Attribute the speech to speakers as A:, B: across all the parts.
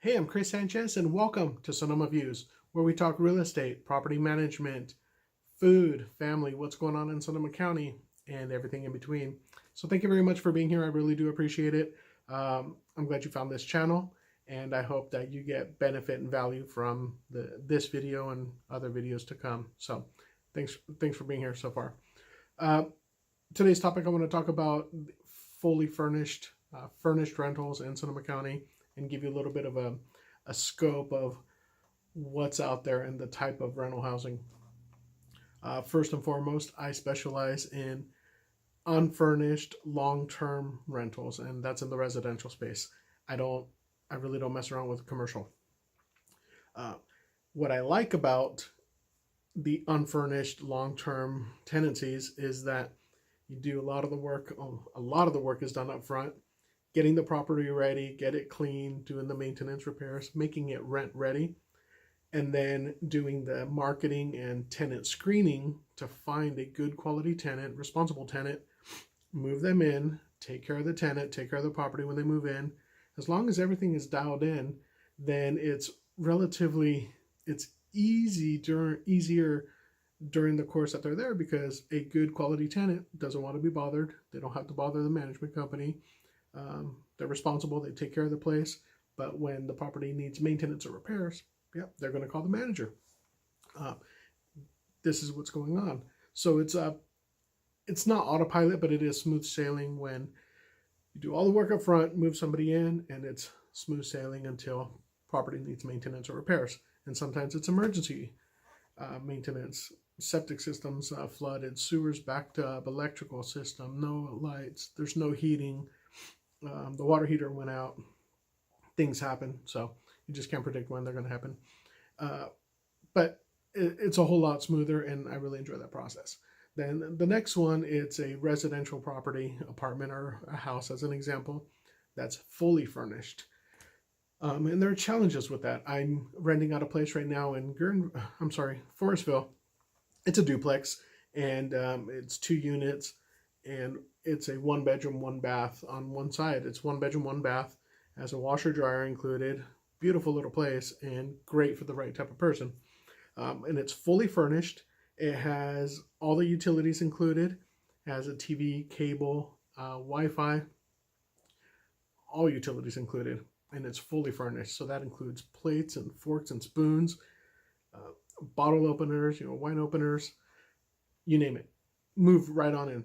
A: Hey, I'm Chris Sanchez, and welcome to Sonoma Views, where we talk real estate, property management, food, family, what's going on in Sonoma County, and everything in between. So, thank you very much for being here. I really do appreciate it. I'm glad you found this channel, and I hope that you get benefit and value from this video and other videos to come. So, thanks for being here so far. Uh, Today's topic, I want to talk about fully furnished rentals in Sonoma County, and give you a little bit of a scope of what's out there and the type of rental housing. First and foremost, I specialize in unfurnished long-term rentals, and that's in the residential space. I really don't mess around with commercial. Uh, what I like about the unfurnished long-term tenancies is that you do a lot of the work. A lot of the work is done up front, getting the property ready, get it clean, doing the maintenance repairs, making it rent ready, and then doing the marketing and tenant screening to find a good quality tenant, responsible tenant, move them in, take care of the tenant, take care of the property when they move in. As long as everything is dialed in, then it's easier during the course that they're there, because a good quality tenant doesn't want to be bothered. They don't have to bother the management company. They're responsible, they take care of the place, but when the property needs maintenance or repairs, they're going to call the manager. This is what's going on. So it's not autopilot, but it is smooth sailing when you do all the work up front, move somebody in, and it's smooth sailing until property needs maintenance or repairs. And sometimes it's emergency maintenance. Septic systems flooded, sewers backed up, electrical system, no lights, there's no heating, the water heater went out, things happen. So you just can't predict when they're going to happen. But it's a whole lot smoother, and I really enjoy that process. Then the next one, it's a residential property, apartment or a house as an example, that's fully furnished. And there are challenges with that. I'm renting out a place right now in Forestville. It's a duplex, and it's 2 units, and it's a 1-bedroom, 1-bath on one side. It's 1 bedroom, 1 bath, has a washer dryer included. Beautiful little place, and great for the right type of person. And it's fully furnished. It has all the utilities included. It has a TV, cable, Wi-Fi, all utilities included, and it's fully furnished. So that includes plates and forks and spoons, bottle openers, wine openers, you name it. Move right on in.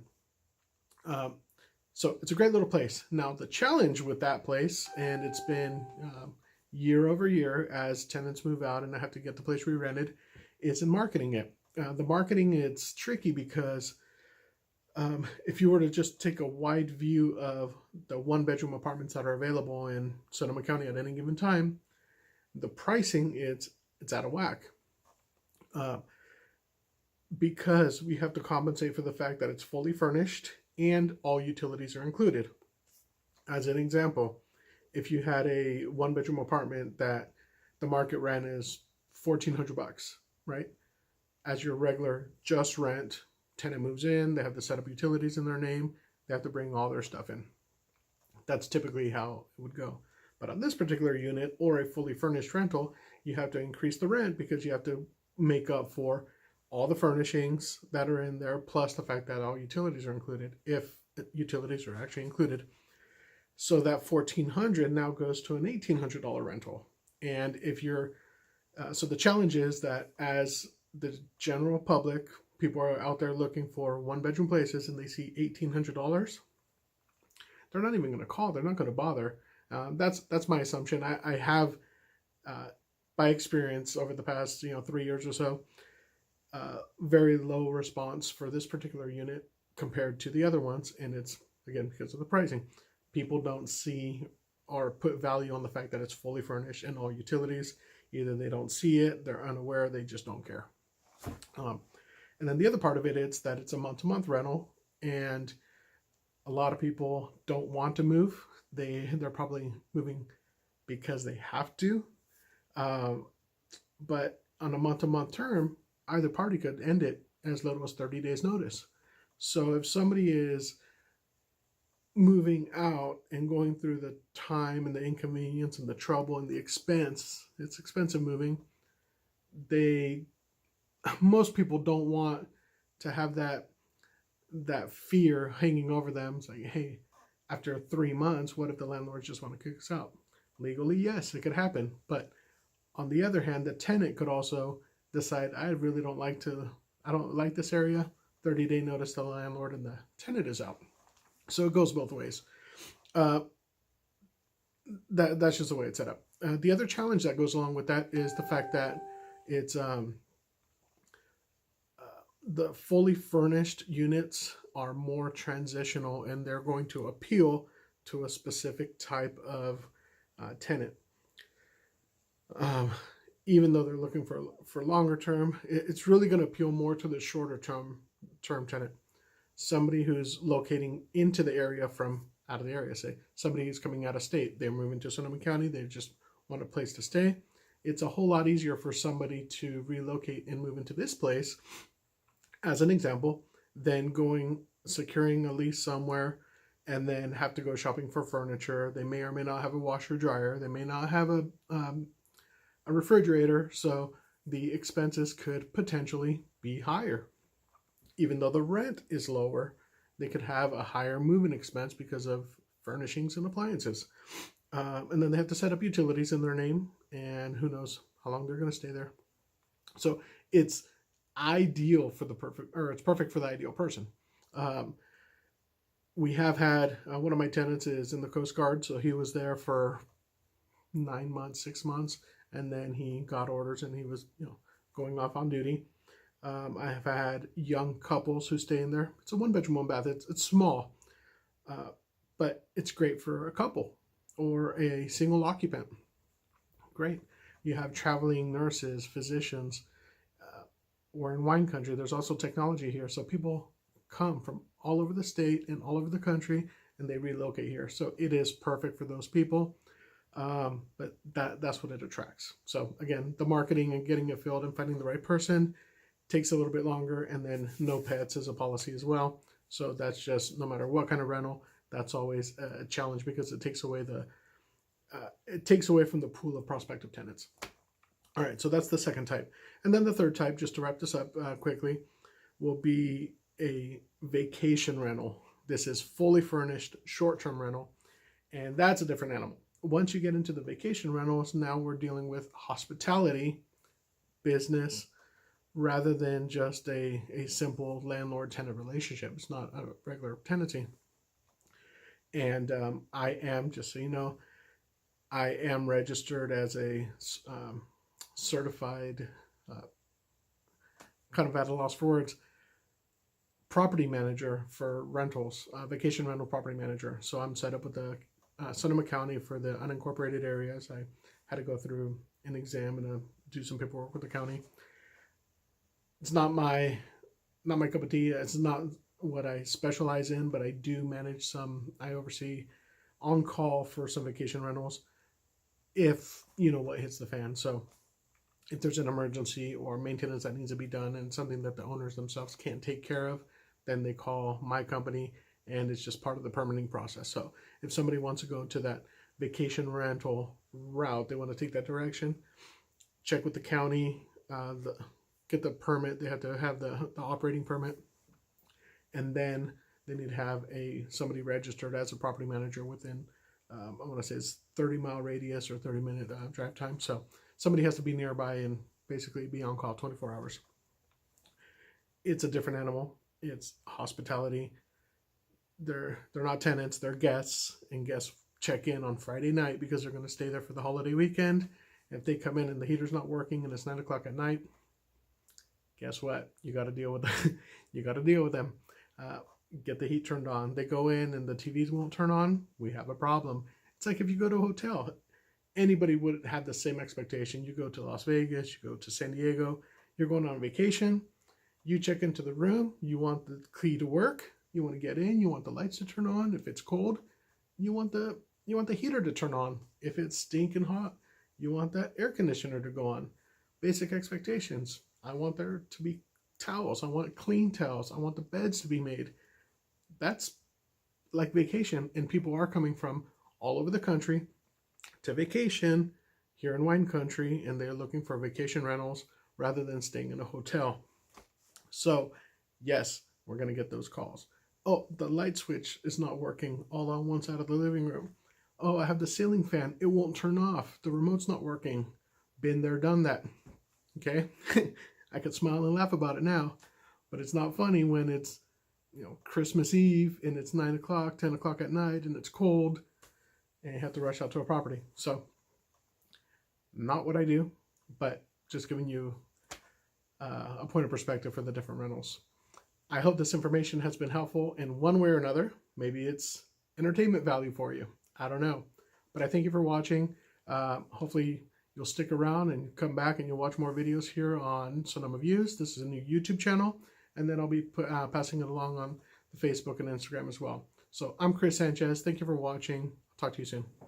A: So it's a great little place. Now the challenge with that place, and it's been year over year as tenants move out and I have to get the place re-rented, is in marketing it. The marketing, it's tricky because if you were to just take a wide view of the 1-bedroom apartments that are available in Sonoma County at any given time, the pricing, it's out of whack. Because we have to compensate for the fact that it's fully furnished and all utilities are included. As an example, if you had a 1-bedroom apartment that the market rent is $1,400, right? As your regular just rent, tenant moves in, they have to set up utilities in their name, they have to bring all their stuff in. That's typically how it would go. But on this particular unit or a fully furnished rental, you have to increase the rent because you have to make up for all the furnishings that are in there, plus the fact that all utilities are included, if utilities are actually included. So that $1,400 now goes to an $1,800 rental. And if you're, so the challenge is that as the general public, people are out there looking for 1-bedroom places and they see $1,800, they're not even going to call. They're not going to bother. That's my assumption. I have, by experience over the past 3 years or so, very low response for this particular unit compared to the other ones, and it's again because of the pricing. People don't see or put value on the fact that it's fully furnished and all utilities. Either they don't see it, they're unaware, they just don't care. And then the other part of it is that it's a month-to-month rental, and a lot of people don't want to move. They're probably moving because they have to. But on a month-to-month term, either party could end it as little as 30 days notice. So if somebody is moving out and going through the time and the inconvenience and the trouble and the expense, it's expensive moving. They Most people don't want to have that fear hanging over them. It's like, hey, after 3 months, what if the landlords just want to kick us out? Legally, yes, it could happen. But on the other hand, the tenant could also decide, I don't like this area. 30-day notice to the landlord, and the tenant is out. So it goes both ways. Uh, that's just the way it's set up. The other challenge that goes along with that is the fact that it's the fully furnished units are more transitional, and they're going to appeal to a specific type of tenant. Um, Even though they're looking for longer term, it's really going to appeal more to the shorter term tenant. Somebody who's locating into the area from out of the area. Say somebody who's coming out of state, they're moving to Sonoma County, they just want a place to stay. It's a whole lot easier for somebody to relocate and move into this place, as an example, than securing a lease somewhere and then have to go shopping for furniture. They may or may not have a washer dryer. They may not have a refrigerator, so the expenses could potentially be higher. Even though the rent is lower, they could have a higher moving expense because of furnishings and appliances. And then they have to set up utilities in their name, and who knows how long they're going to stay there. So it's it's perfect for the ideal person. We have had one of my tenants is in the Coast Guard, so he was there for 9 months, 6 months, and then he got orders and he was, going off on duty. I have had young couples who stay in there. It's a 1 bedroom, 1 bath. It's small, but it's great for a couple or a single occupant. Great. You have traveling nurses, physicians. We're in wine country. There's also technology here, so people come from all over the state and all over the country, and they relocate here. So it is perfect for those people. But that's what it attracts. So again, the marketing and getting it filled and finding the right person takes a little bit longer, and then no pets is a policy as well. So that's just, no matter what kind of rental, that's always a challenge because it takes away from the pool of prospective tenants. All right, so that's the second type. And then the third type, just to wrap this up quickly, will be a vacation rental. This is fully furnished short-term rental, and that's a different animal. Once you get into the vacation rentals, now we're dealing with hospitality business rather than just a simple landlord-tenant relationship. It's not a regular tenancy. And I am, just so you know, I am registered as a certified, kind of at a loss for words, property manager for rentals, vacation rental property manager. So I'm set up with the Sonoma County for the unincorporated areas. I had to go through an exam and do some paperwork with the county. It's not my cup of tea. It's not what I specialize in, but I do manage some. I oversee on call for some vacation rentals if what hits the fan. So if there's an emergency or maintenance that needs to be done and something that the owners themselves can't take care of, then they call my company, and it's just part of the permitting process. So if somebody wants to go to that vacation rental route, they want to take that direction, check with the county, get the permit. They have to have the operating permit, and then they need to have somebody registered as a property manager within, I want to say it's 30-mile radius or 30-minute drive time. So somebody has to be nearby and basically be on call 24 hours. It's a different animal. It's hospitality. They're not tenants, they're guests, and guests check in on Friday night because they're going to stay there for the holiday weekend. If they come in and the heater's not working and it's 9 o'clock at night, guess what? You got to deal with them. You got to deal with them. Get the heat turned on. They go in and the TVs won't turn on. We have a problem. It's like if you go to a hotel, anybody would have the same expectation. You go to Las Vegas, you go to San Diego, you're going on vacation. You check into the room. You want the key to work. You want to get in. You want the lights to turn on. If it's cold, you want the heater to turn on. If it's stinking hot, you want that air conditioner to go on. Basic expectations. I want there to be towels. I want clean towels. I want the beds to be made. That's like vacation, and people are coming from all over the country to vacation here in wine country, and they're looking for vacation rentals rather than staying in a hotel. So yes, we're going to get those calls. Oh, the light switch is not working all on one side of the living room. Oh, I have the ceiling fan, it won't turn off, the remote's not working. Been there, done that. Okay. I could smile and laugh about it now, but it's not funny when it's, Christmas Eve and it's 9 o'clock, 10 o'clock at night, and it's cold and you have to rush out to a property. So not what I do, but just giving you a point of perspective for the different rentals. I hope this information has been helpful in one way or another. Maybe it's entertainment value for you. I don't know. But I thank you for watching. Hopefully you'll stick around and come back and you'll watch more videos here on Sonoma Views. This is a new YouTube channel. And then I'll be passing it along on the Facebook and Instagram as well. So I'm Chris Sanchez. Thank you for watching. I'll talk to you soon.